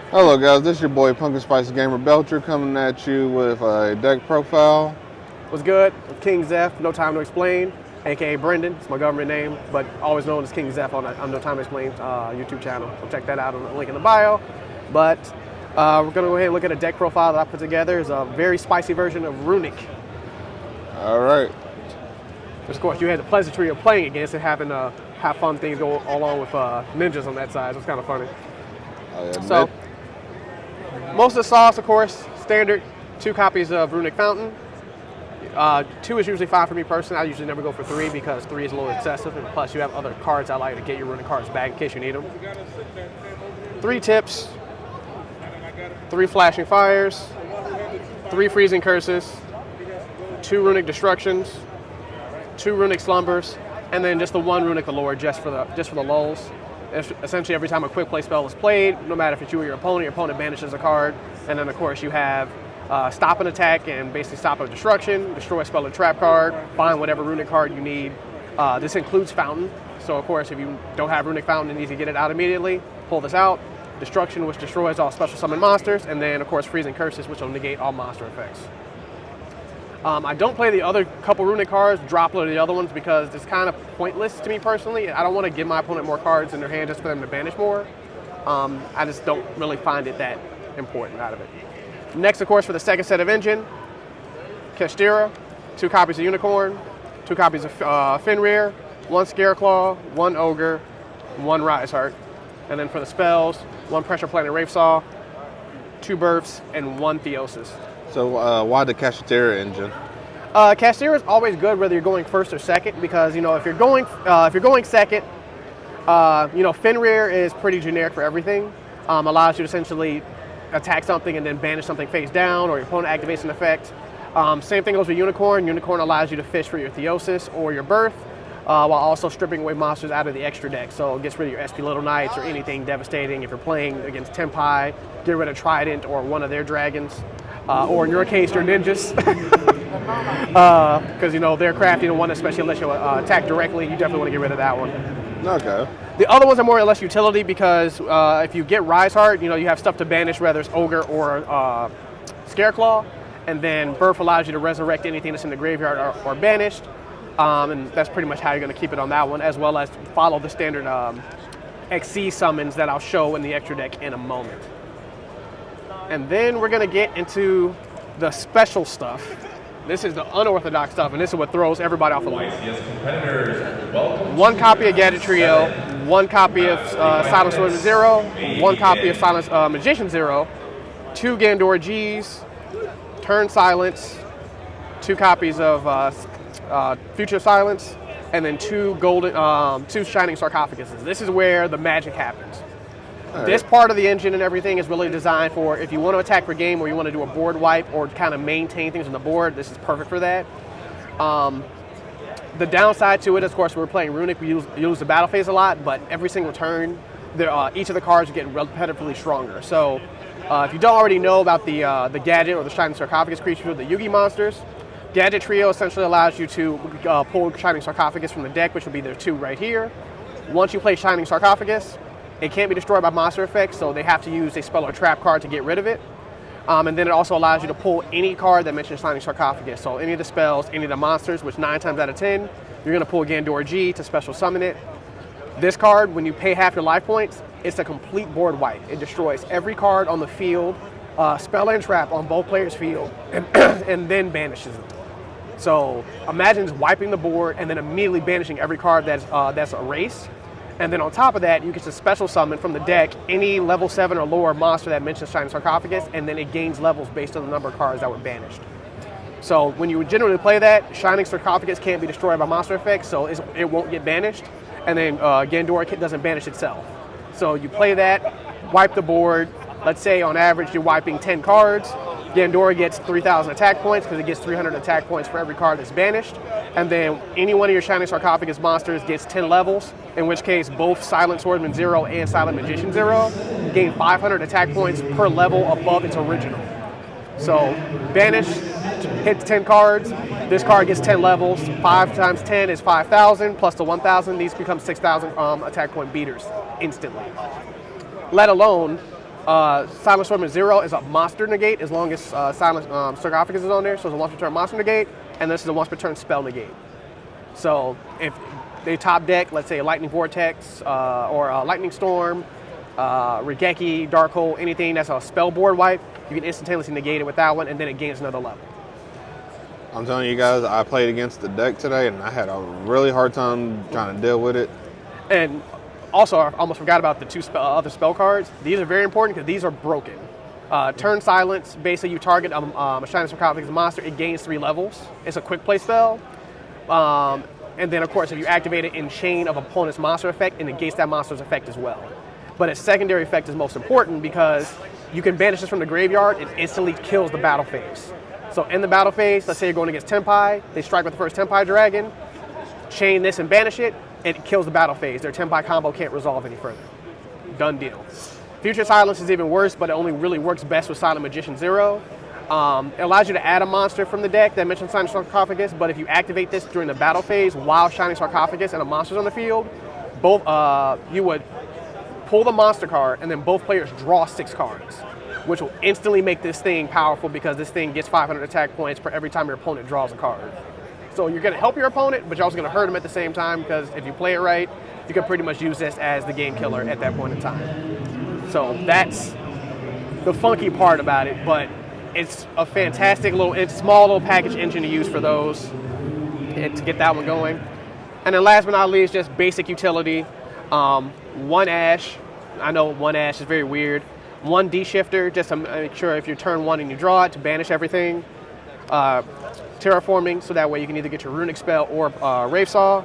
Hello guys, this is your boy Pumpkin Spice Gamer Belcher coming at you with a deck profile. What's good? I'm King Zeph, No Time to Explain, aka Brendan. It's my government name, but always known as King Zeph on No Time to Explain YouTube channel. So check that out on the link in the bio. But we're gonna go ahead and look at a deck profile that I put together. It's a very spicy version of Runick. Alright. Of course, you had the pleasantry of playing against and having have fun things go along with ninjas on that side. So it's kind of funny. So most of the sauce, of course, standard 2 copies of Runick Fountain. 2 is usually fine for me personally. I usually never go for 3 because 3 is a little excessive, and plus you have other cards I like to get your Runick cards back in case you need them. 3 tips, 3 flashing fires, 3 freezing curses, 2 Runick destructions, 2 Runick slumbers, and then just the 1 Runick allure just for the lulls. Essentially, every time a quick play spell is played, no matter if it's you or your opponent banishes a card. And then, of course, you have stop an attack and basically stop a destruction, destroy a spell or trap card, find whatever Runick card you need. This includes Fountain. So, of course, if you don't have Runick Fountain and need to get it out immediately, pull this out. Destruction, which destroys all special summon monsters. And then, of course, Freezing Curses, which will negate all monster effects. I don't play the other couple Runick cards, drop load the other ones, because it's kind of pointless to me personally. I don't want to give my opponent more cards in their hand just for them to banish more. I just don't really find it that important out of it. Next, of course, for the second set of engine, Kestira, 2 copies of Unicorn, 2 copies of Fenrir, 1 Scareclaw, 1 Ogre, 1 Riseheart. And then for the spells, 1 Pressure Planet Wraithsaw, 2 Births, and 1 Theosis. So why the Kestira engine? Kestira is always good whether you're going first or second, because if you're going second, Fenrir is pretty generic for everything. Allows you to essentially attack something and then banish something face down, or your opponent activates an effect. Same thing goes with Unicorn. Unicorn allows you to fish for your Theosis or your Birth, while also stripping away monsters out of the extra deck. So it gets rid of your SP Little Knights or anything devastating. If you're playing against Tempai, get rid of Trident or one of their dragons. Or in your case, your ninjas, because they're crafty and one, especially unless you attack directly, you definitely want to get rid of that one. Okay. The other ones are more or less utility, because if you get Riseheart, you have stuff to banish, whether it's Ogre or Scareclaw, and then Birth allows you to resurrect anything that's in the graveyard or banished, and that's pretty much how you're going to keep it on that one, as well as follow the standard XC summons that I'll show in the extra deck in a moment. And then we're going to get into the special stuff. This is the unorthodox stuff, and this is what throws everybody off the line. 1 copy of Gadget Trio, 1 copy of Silent Swordsman Zero, 1 copy of Silent Magician Zero, 2 Gandor Gs, Turn Silence, 2 copies of Future Silence, and then 2 Shining Sarcophaguses. This is where the magic happens. This part of the engine and everything is really designed for if you want to attack for game, or you want to do a board wipe or kind of maintain things on the board. This is perfect for that. The downside to it, of course, we're playing Runick. We use the battle phase a lot, but every single turn, each of the cards are getting repetitively stronger. So if you don't already know about the Gadget or the Shining Sarcophagus creature, the Yugi monsters, Gadget Trio essentially allows you to pull Shining Sarcophagus from the deck, which would be the 2 right here. Once you play Shining Sarcophagus, it can't be destroyed by monster effects, so they have to use a spell or trap card to get rid of it. And then it also allows you to pull any card that mentions Shining Sarcophagus. So any of the spells, any of the monsters, which 9 times out of 10, you're going to pull Gandor G to special summon it. This card, when you pay half your life points, it's a complete board wipe. It destroys every card on the field, spell and trap on both players' field, and then banishes them. So imagine just wiping the board and then immediately banishing every card that's erased. And then on top of that, you get to special summon from the deck any level 7 or lower monster that mentions Shining Sarcophagus, and then it gains levels based on the number of cards that were banished. So when you generally play that, Shining Sarcophagus can't be destroyed by monster effects, so it won't get banished. And then Gandor doesn't banish itself. So you play that, wipe the board. Let's say on average you're wiping 10 cards. Gandor gets 3,000 attack points because it gets 300 attack points for every card that's banished. And then any one of your Shining Sarcophagus monsters gets 10 levels, in which case both Silent Swordsman Zero and Silent Magician Zero gain 500 attack points per level above its original. So banish, hits 10 cards, this card gets 10 levels, 5 times 10 is 5,000, plus the 1,000, these become 6,000 attack point beaters instantly. Let alone Silent Storm 0 is a monster negate as long as Silent Sarcophagus is on there. So it's a once per turn monster negate, and this is a once per turn spell negate. So if they top deck, let's say a Lightning Vortex or a Lightning Storm, Regeki, Dark Hole, anything that's a spell board wipe, you can instantaneously negate it with that one, and then it gains another level. I'm telling you guys, I played against the deck today, and I had a really hard time trying to deal with it. And also, I almost forgot about the two other spell cards. These are very important because these are broken. Turn Silence, basically you target a Shining Sarcophagus monster, it gains 3 levels. It's a quick play spell. And then, of course, if you activate it in Chain of Opponent's Monster effect, it negates that monster's effect as well. But its secondary effect is most important because you can banish this from the graveyard, it instantly kills the battle phase. So in the battle phase, let's say you're going against Tenpai, they strike with the first Tenpai Dragon, chain this and banish it, it kills the battle phase. Their Tenpai combo can't resolve any further. Done deal. Future Silence is even worse, but it only really works best with Silent Magician 0. It allows you to add a monster from the deck that mentions Shining Sarcophagus, but if you activate this during the battle phase while Shining Sarcophagus and a monster's on the field, both you would pull the monster card and then both players draw 6 cards, which will instantly make this thing powerful because this thing gets 500 attack points for every time your opponent draws a card. So you're going to help your opponent, but you're also going to hurt him at the same time because if you play it right, you can pretty much use this as the game killer at that point in time. So that's the funky part about it, but it's a fantastic small little package engine to use for those and to get that one going. And then last but not least, just basic utility. 1 Ash. I know 1 Ash is very weird. 1 D-Shifter, just to make sure if you turn 1 and you draw it, to banish everything. Terraforming, so that way you can either get your Runick spell or Rave Saw.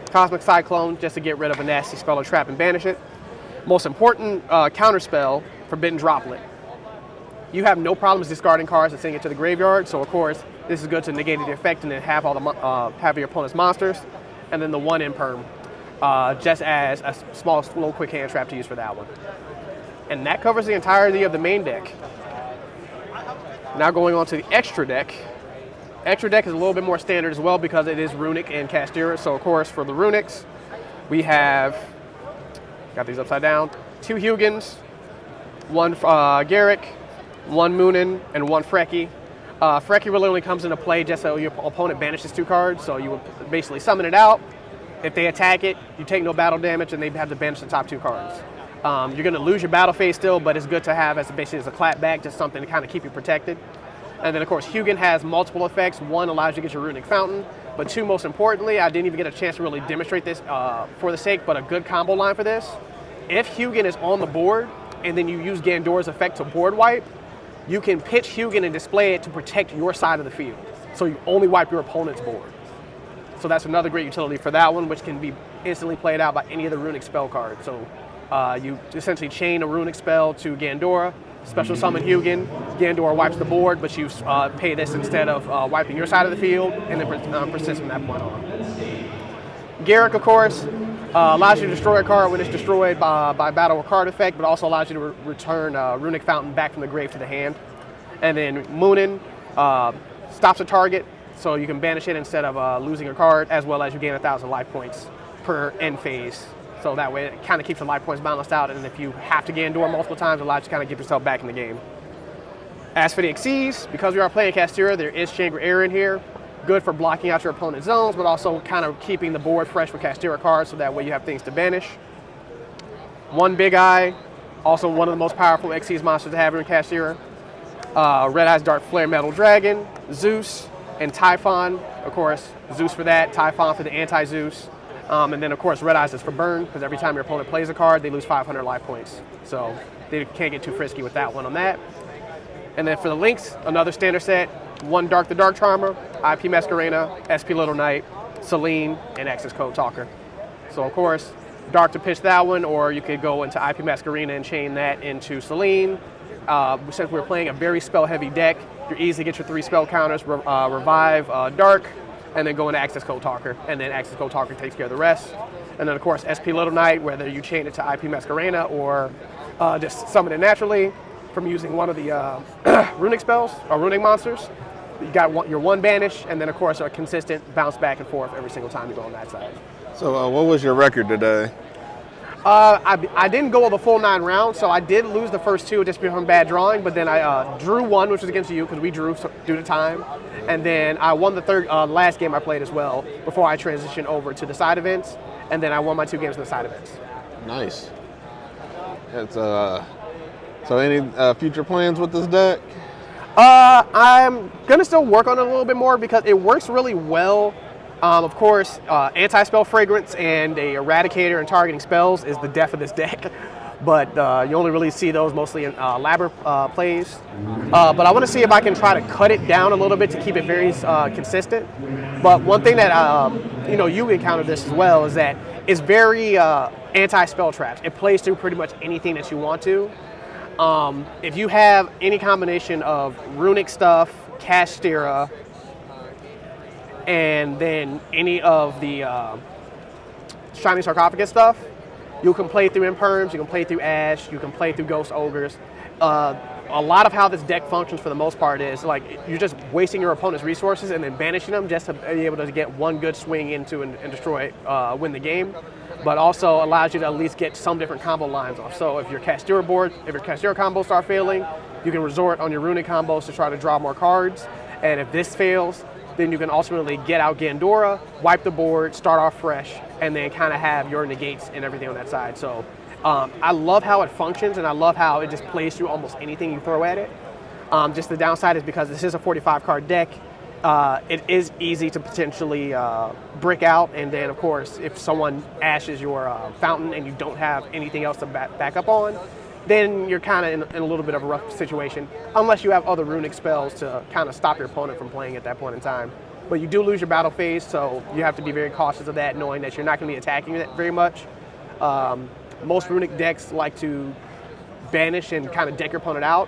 Cosmic Cyclone, just to get rid of a nasty spell or trap and banish it. Most important counter spell, Forbidden Droplet. You have no problems discarding cards and sending it to the graveyard, so of course this is good to negate the effect and then have all have your opponent's monsters. And then the 1 Imperm, just as a small little quick hand trap to use for that one. And that covers the entirety of the main deck. Now going on to the extra deck. Extra deck is a little bit more standard as well because it is Runick and Castira. So of course for the Runicks, we have, got these upside down, 2 Hugins, 1 Garrick, 1 Moonin, and 1 Freki. Freki really only comes into play just so your opponent banishes 2 cards. So you would basically summon it out. If they attack it, you take no battle damage and they have to banish the top 2 cards. You're going to lose your battle phase still, but it's good to have as basically as a clapback, just something to kind of keep you protected. And then, of course, Hugin has multiple effects. 1 allows you to get your Runick Fountain, but 2, most importantly, I didn't even get a chance to really demonstrate this for the sake, but a good combo line for this. If Hugin is on the board, and then you use Gandora's effect to board wipe, you can pitch Hugin and display it to protect your side of the field. So you only wipe your opponent's board. So that's another great utility for that one, which can be instantly played out by any of the Runick spell cards. So you essentially chain a Runick spell to Gandora, special summon Hugin, Gandora wipes the board, but you pay this instead of wiping your side of the field, and then persist from that point on. Garrick, of course, allows you to destroy a card when it's destroyed by battle or card effect, but also allows you to return Runick Fountain back from the grave to the hand. And then Moonin stops a target, so you can banish it instead of losing a card, as well as you gain 1,000 life points per end phase. So that way it kind of keeps your life points balanced out, and if you have to Gandora multiple times, it allows you to kind of get yourself back in the game. As for the Xyz, because we are playing Castira, there is Shangri Air in here. Good for blocking out your opponent's zones, but also kind of keeping the board fresh with Castira cards, so that way you have things to banish. 1 Big Eye, also one of the most powerful Xyz monsters to have in Castira. Red Eyes Dark Flare Metal Dragon, Zeus, and Typhon. Of course, Zeus for that, Typhon for the anti-Zeus. And then, of course, Red Eyes is for burn, because every time your opponent plays a card, they lose 500 life points. So they can't get too frisky with that one on that. And then for the links, another standard set, 1 Dark the Dark Charmer, IP Masquerena, SP Little Knight, Celine, and Access Code Talker. So, of course, Dark to pitch that one, or you could go into IP Masquerena and chain that into Celine. Since we're playing a very spell-heavy deck, you're easy to get your 3 spell counters, Revive, Dark, and then go into Access Code Talker, and then Access Code Talker takes care of the rest. And then, of course, SP Little Knight, whether you chain it to IP Masquerena or just summon it naturally from using one of the Runick spells, or Runick monsters. You got your 1 banish, and then, of course, a consistent bounce back and forth every single time you go on that side. So what was your record today? I didn't go the full 9 rounds, so I did lose the first 2 just from bad drawing, but then I drew 1, which was against you because we drew due to time. And then I won the last game I played as well before I transitioned over to the side events. And then I won my 2 games in the side events. Nice. It's so any future plans with this deck? I'm going to still work on it a little bit more because it works really well. Of course, anti-spell fragrance and a eradicator and targeting spells is the death of this deck. But you only really see those mostly in Labber plays. But I want to see if I can try to cut it down a little bit to keep it very consistent. But one thing that you encountered this as well is that it's very anti-spell traps. It plays through pretty much anything that you want to. If you have any combination of runick stuff, Castera, and then any of the Shining Sarcophagus stuff, you can play through Imperms, you can play through Ash, you can play through Ghost Ogres. A lot of how this deck functions for the most part is like you're just wasting your opponent's resources and then banishing them just to be able to get one good swing into and destroy, win the game. But also allows you to at least get some different combo lines off. So if your Castera combos start failing, you can resort on your runic combos to try to draw more cards. And if this fails, then you can ultimately get out Gandora, wipe the board, start off fresh, and then kind of have your negates and everything on that side. So I love how it functions, and I love how it just plays through almost anything you throw at it. Just the downside is because this is a 45-card deck, it is easy to potentially brick out, and then of course, if someone ashes your fountain and you don't have anything else to back up on, then you're kind of in a little bit of a rough situation, unless you have other runic spells to kind of stop your opponent from playing at that point in time. But you do lose your battle phase, so you have to be very cautious of that, knowing that you're not going to be attacking it very much. Most runic decks like to banish and kind of deck your opponent out.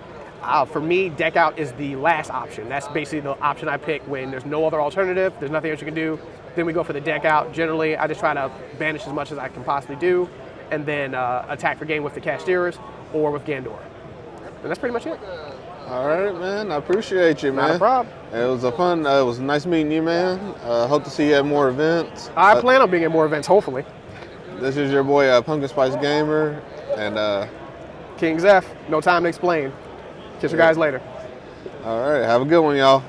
For me, deck out is the last option. That's basically the option I pick when there's no other alternative, there's nothing else you can do. Then we go for the deck out. Generally, I just try to banish as much as I can possibly do, and then attack for game with the Casteras or with Gandor. And that's pretty much it. All right, man. I appreciate you, man. Not a problem. It was it was nice meeting you, man. Hope to see you at more events. I plan on being at more events, hopefully. This is your boy, Pumpkin Spice Gamer, and King Zeph, no time to explain. Catch you guys later. All right, have a good one, y'all.